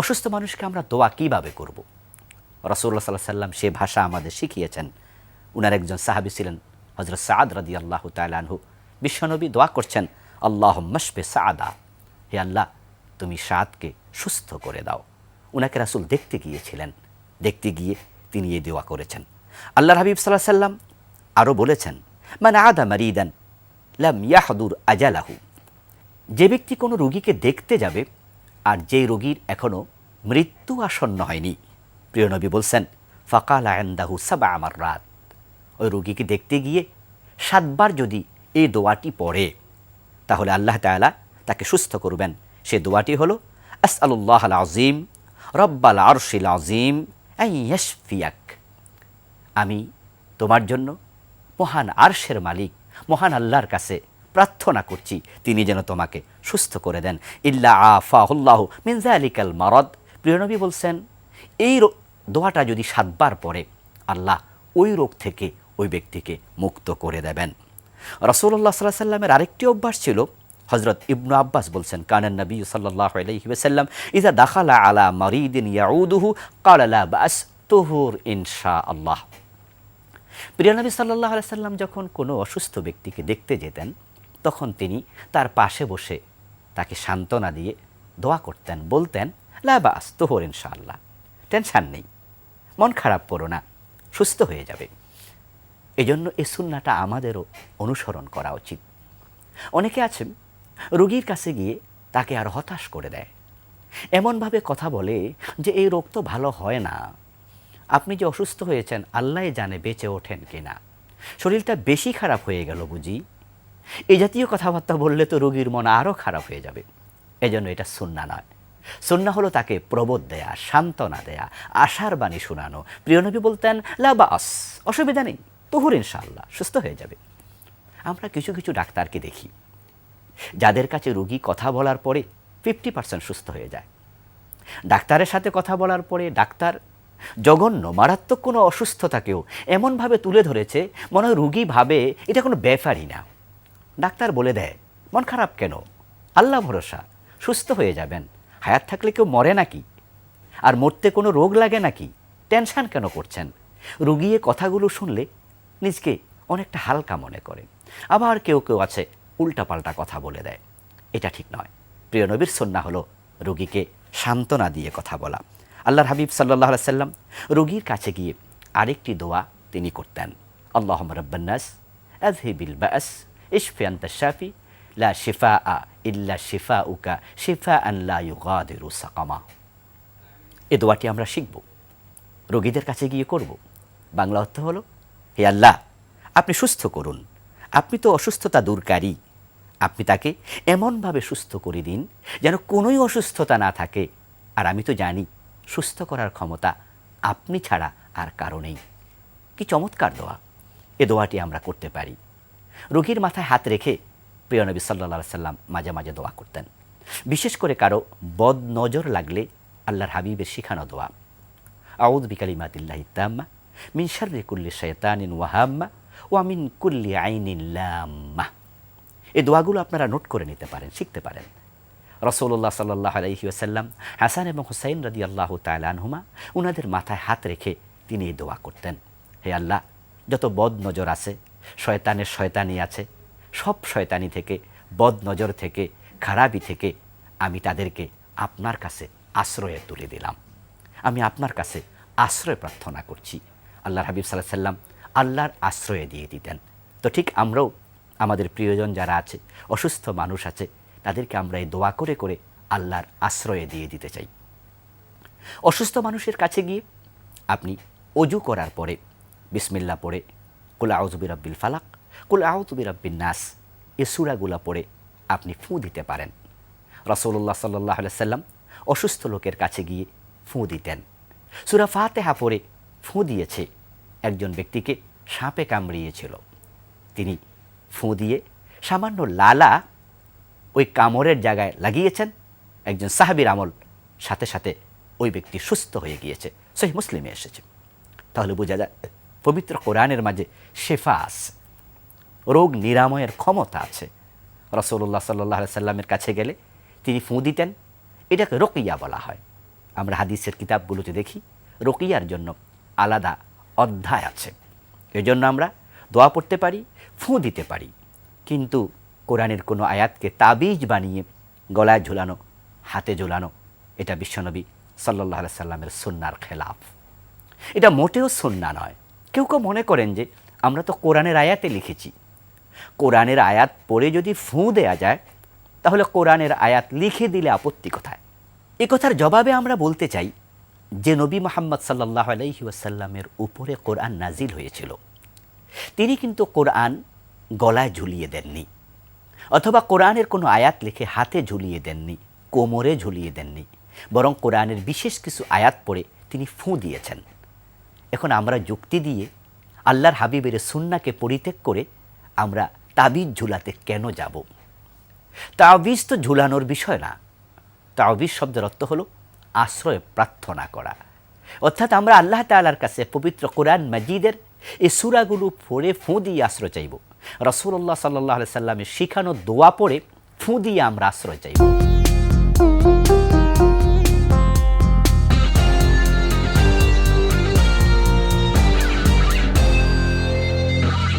অসুস্থ মানুষকে আমরা দোয়া কীভাবে করব? রাসূলুল্লাহ সাল্লাল্লাহু আলাইহি ওয়াসাল্লাম সে ভাষা আমাদের শিখিয়েছেন। উনার একজন সাহাবী ছিলেন হযরত সাদ রাদিয়াল্লাহু তাআলা আনহু। বিশ্বনবী দোয়া করছেন, আল্লাহুম্মা শফি সাদা, হে আল্লাহ তুমি সাদকে সুস্থ করে দাও। উনাকে রাসূল দেখতে গিয়েছিলেন, দেখতে গিয়ে তিনি এই দোয়া করেছেন। আল্লাহর হাবিব সাল্লাল্লাহু আলাইহি ওয়াসাল্লাম আরও বলেছেন, মান আদা মারিদান লাম ইয়াহদুর আজালাহু, যে ব্যক্তি কোনো রোগীকে দেখতে যাবে আর যেই রোগীর এখনও মৃত্যু আসন্ন হয়নি, প্রিয় নবী বলছেন ফাকালা ইনদাহু সাবআ মাররাত, ওই রোগীকে দেখতে গিয়ে 7 বার যদি এই দোয়াটি পড়ে তাহলে আল্লাহ তাআলা তাকে সুস্থ করবেন। সে দোয়াটি হলো আসআলুল্লাহাল আযীম রব্বাল আরশিল আযীম আন ইয়াশফিয়াক, আমি তোমার জন্য মহান আরশের মালিক মহান আল্লাহর কাছে প্রার্থনা করছি তিনি যেন তোমাকে সুস্থ করে দেন। ইল্লা আফাহুল্লাহু মিন যালিকাল মারাদ, প্রিয় নবী বলছেন এই দোয়াটা যদি 7 বার পড়ে আল্লাহ ওই রোগ থেকে ওই ব্যক্তিকে মুক্ত করে দেবেন। রাসূলুল্লাহ সাল্লাল্লাহু আলাইহি ওয়াসাল্লামের আরেকটি অভ্যাস ছিল, হযরত ইবনু আব্বাস বলছেন কানান নবী সাল্লাল্লাহু আলাইহি ওয়াসাল্লাম ইযা দাখালা আলা মারিদিন ইয়াউদুহু ক্বালা লা বাস তুহুর ইনশাআল্লাহ। প্রিয় নবী সাল্লাল্লাহু আলাইহি ওয়াসাল্লাম যখন কোনো অসুস্থ ব্যক্তিকে দেখতে যেতেন তখন তিনি তার পাশে বসে তাকে সান্ত্বনা দিয়ে দোয়া করতেন, বলতেন লা বাস তুহুর ইনশাআল্লাহ, টেনশন নেই, মন খারাপ করো না, সুস্থ হয়ে যাবে। এজন্য এই সুন্নাহটা আমাদেরও অনুসরণ করা উচিত। অনেকে আছেন রোগীর কাছে গিয়ে তাকে আর হতাশ করে দেয়, এমনভাবে কথা বলে যে এই রোগ তো ভালো হয় না, আপনি যে অসুস্থ হয়েছেন আল্লাহই জানে বেঁচে ওঠেন কিনা, শরীরটা বেশি খারাপ হয়ে গেল বুঝি। এই জাতীয় কথাবার্তা বললে তো রোগীর মন আরও খারাপ হয়ে যাবে। এজন্য এটা সুন্নাহ নয়। সুন্নাহ হলো তাকে প্রবোধ দেয়া, সান্ত্বনা দেয়া, আশার বাণী শোনানো। প্রিয় নবী বলতেন লা বাস, অসুবিধা নেই, তুহুর ইনশাআল্লাহ, সুস্থ হয়ে যাবে। আমরা কিছু কিছু ডাক্তারকে দেখি যাদের কাছে রোগী কথা বলার পরে 50% সুস্থ হয়ে যায়। ডাক্তারের সাথে কথা বলার পরে ডাক্তার জঘন্য মারাত্মক কোনো অসুস্থতাকেও এমনভাবে তুলে ধরেছে মনে হয় রোগী ভাবে এটা কোনো ব্যাপারই না। ডাক্তার বলে দেয় মন খারাপ কেন, আল্লাহ ভরসা, সুস্থ হয়ে যাবেন, হায়াত থাকলে কেউ মরে নাকি, আর মরতে কোনো রোগ লাগে নাকি, টেনশন কেন করছেন। রোগী এ কথাগুলো শুনলে নিজকে অনেকটা হালকা মনে করে। আবার কেউ কেউ আছে উল্টাপাল্টা কথা বলে দেয়, এটা ঠিক নয়। প্রিয় নবীর সুন্নাহ হলো রোগীকে সান্ত্বনা দিয়ে কথা বলা। আল্লাহর হাবিব সাল্লাল্লাহু আলাইহি ওয়াসাল্লাম রোগীর কাছে গিয়ে আরেকটি দোয়া তিনি করতেন, আল্লাহুম্মা রাব্বান নাস আযহিবিল বাস ইশফি আনতা শাফি লা শিফাআ ইল্লা শিফাউকা শিফাআন লা ইউগাদিরু সাকামা। এই দোয়াটি আমরা শিখব, রোগীদের কাছে গিয়ে করব। বাংলা অর্থ হলো, হে আল্লাহ আপনি সুস্থ করুন, আপনি তো অসুস্থতা দূরকারী, আপনি তাকে এমনভাবে সুস্থ করে দিন যেন কোনোই অসুস্থতা না থাকে, আর আমি তো জানি সুস্থ করার ক্ষমতা আপনি ছাড়া আর কারো নেই। কি চমৎকার দোয়া! এ দোয়াটি আমরা করতে পারি। রোগীর মাথায় হাত রেখে প্রিয় নবী সাল্লাল্লাহু আলাইহি ওয়াসাল্লাম মাঝে মাঝে দোয়া করতেন। বিশেষ করে কারো বদ নজর লাগলে আল্লাহর হাবিবের শিখানো দোয়া, আউযু বিকালিমাতিল্লাহি তাম্মা মিন শাররি কুল্লি শাইতানিন ওয়া হাম্মা ওয়া মিন কুল্লি আইনিন লাম্মা। এই দোয়াগুলো আপনারা নোট করে নিতে পারেন, শিখতে পারেন। রাসূলুল্লাহ সাল্লাল্লাহু আলাইহি ওয়াসাল্লাম হাসান এবং হুসাইন রাদিয়াল্লাহু তাআলা আনহুমা উনাদের মাথায় হাত রেখে তিনি এই দোয়া করতেন, হে আল্লাহ যত বদ নজর আছে, শয়তানের শয়তানি আছে, সব শয়তানি থেকে, বদ নজর থেকে, খারাপি থেকে আমি তাদেরকে আপনার কাছে আশ্রয়ে তুলে দিলাম। আমি আপনার কাছে আশ্রয় প্রার্থনা করছি। আল্লাহর হাবিব সাল্লাল্লাহু আলাইহি ওয়াসাল্লাম আল্লাহর আশ্রয়ে দিয়ে দিতেন। তো ঠিক আমরাও আমাদের প্রিয়জন যারা আছে, অসুস্থ মানুষ আছে, তাদেরকে আমরা এই দোয়া করে করে আল্লাহর আশ্রয়ে দিয়ে দিতে চাই। অসুস্থ মানুষের কাছে গিয়ে আপনি অজু করার পরে বিসমিল্লাহ পড়ে কুল আউযু বিরাব্বিল ফালাক, কুল আউযু বিরাব্বিন নাস এই সূরাগুলো পড়ে আপনি ফুঁ দিতে পারেন। রাসূলুল্লাহ সাল্লাল্লাহু আলাইহি ওয়াসাল্লাম অসুস্থ লোকের কাছে গিয়ে ফুঁ দিতেন। সূরা ফাতিহা পড়ে ফুঁ দিয়েছে একজন ব্যক্তিকে সাপে কামড়িয়েছিল, তিনি ফুঁ দিয়ে সামান্য লালা ওই কামড়ের জায়গায় লাগিয়েছেন, একজন সাহাবীর আমল, সাথে সাথে ওই ব্যক্তি সুস্থ হয়ে গিয়েছে। সহিহ মুসলিমে এসেছে। তাহলে বোঝা যায় পবিত্র কোরআনের মাঝে শেফা আছে, রোগ নিরাময়ের ক্ষমতা আছে। রাসূলুল্লাহ সাল্লাল্লাহু আলাইহি ওয়াসাল্লামের কাছে গেলে তিনি ফুঁ দিতেন, এটাকে রুকিয়া বলা হয়। আমরা হাদিসের কিতাবগুলোতে দেখি রুকিয়ার জন্য আলাদা অধ্যায় আছে। এজন্য আমরা দোয়া পড়তে পারি, ফু দিতে পারি, কিন্তু কোরআনের কোনো আয়াতকে তাবিজ বানিয়ে গলায় ঝুলানো, হাতে ঝুলানো, এটা বিশ্বনবী সাল্লাল্লাহু আলাইহি সাল্লামের সুন্নাহর খেলাফ। এটা মোটেও সুন্নাহ নয়। কেউ কেউ মনে করেন যে আমরা তো কোরআনের আয়াতে লিখেছি, কোরআনের আয়াত পড়ে যদি ফু দেয়া যায় তাহলে কোরআনের আয়াত লিখে দিলে আপত্তি কোথায়? এ কথার জবাবে আমরা বলতে চাই যে নবী মুহাম্মদ সাল্লাল্লাহু আলাইহি ওয়াসাল্লামের উপরে কোরআন নাজিল হয়েছিল, তিনি কিন্তু কোরআন গলায় ঝুলিয়ে দেননি, অথবা কোরআনের কোনো আয়াত লিখে হাতে ঝুলিয়ে দেননি, কোমরে ঝুলিয়ে দেননি, বরং কোরআনের বিশেষ কিছু আয়াত পড়ে তিনি ফু দিয়েছেন। এখন আমরা যুক্তি দিয়ে আল্লাহর হাবিবের সুন্নাহকে পরিত্যাগ করে আমরা তাবিজ ঝুলাতে কেন যাব? তাবিজ তো ঝুলানোর বিষয় না। তাবিজ শব্দের অর্থ হলো আশ্রয় প্রার্থনা করা, অর্থাৎ আমরা আল্লাহ তাআলার কাছে পবিত্র কোরআন মাজিদের এই সূরাগুলো পড়ে ফু দিয়ে আশ্রয় চাইব। রাসূলুল্লাহ সাল্লাল্লাহু আলাইহি সাল্লামের শিখানো দোয়া পড়ে ফু দিয়ে আমরা আশ্রয় চাইব।